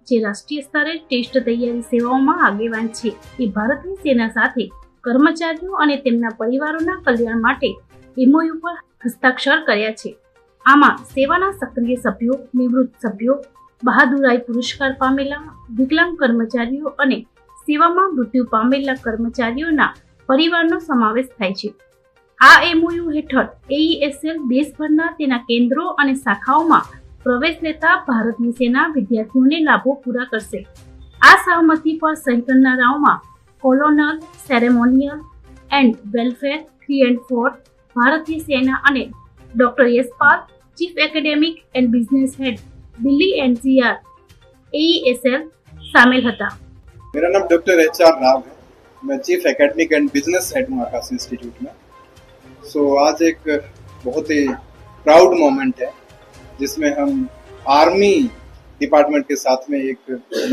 જે રાષ્ટ્રીય સ્તરે ટેસ્ટ તૈયારી સેવાઓમાં આગેવાન છે, એ ભારતની સેના સાથે કર્મચારીઓ અને તેમના પરિવારોના કલ્યાણ માટે એમઓયુ પર હસ્તાક્ષર કર્યા છે. આમાં સેવાના સક્રિય સભ્યો, નિવૃત્ત સભ્યો, બહાદુરાઈ પુરસ્કાર પામેલા વિકલાંગ કર્મચારીઓ અને સેવામાં મૃત્યુ પામેલા કર્મચારીઓના પરિવારનો સમાવેશ થાય છે. આ એમઓયુ હેઠળ એઈએસએલ દેશભરના તેના કેન્દ્રો અને શાખાઓમાં પ્રવેશ લેતા ભારતની સેના વિદ્યાર્થીઓને લાભો પૂરા કરશે. આ સહમતિ પર સહી કરનારાઓમાં colonel, ceremonial and welfare 3 and 4, ભારતીય સેના અને doctor Yashpal, chief academic and business head, Delhi NCR AESL शामिल था. मेरा नाम डॉक्टर HR राव है. मैं chief academic and business head हूँ आकाश इंस्टीट्यूट में. आज एक बहुत ही प्राउड मोमेंट है जिसमें हम आर्मी डिपार्टमेंट के साथ में एक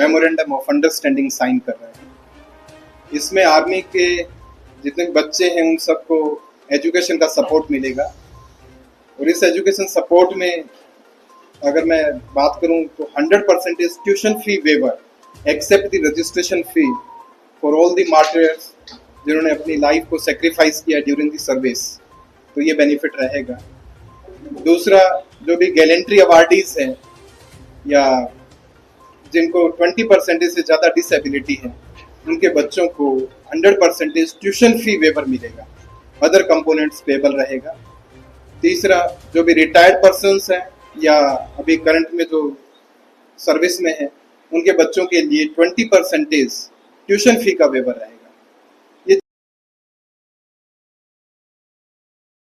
मेमोरेंडम ऑफ अंडरस्टैंडिंग साइन कर रहे हैं. इसमें आर्मी के जितने बच्चे हैं उन सबको एजुकेशन का सपोर्ट मिलेगा और इस एजुकेशन सपोर्ट में अगर मैं बात करूं तो 100% tuition fee waiver except the registration fee for all the martyrs जिन्होंने अपनी लाइफ को सेक्रीफाइस किया ड्यूरिंग द सर्विस, तो ये बेनिफिट रहेगा. दूसरा, जो भी गैलेंट्री अवार्डीज हैं या जिनको 20% से ज़्यादा डिसेबिलिटी है उनके बच्चों को 100% ट्यूशन फी वेवर मिलेगा. अदर कंपोनेंट्स पेबल रहेगा. तीसरा, जो भी रिटायर्ड पर्सन्स हैं या अभी करंट में जो सर्विस में है उनके बच्चों के लिए 20% ट्यूशन फी का वेवर है.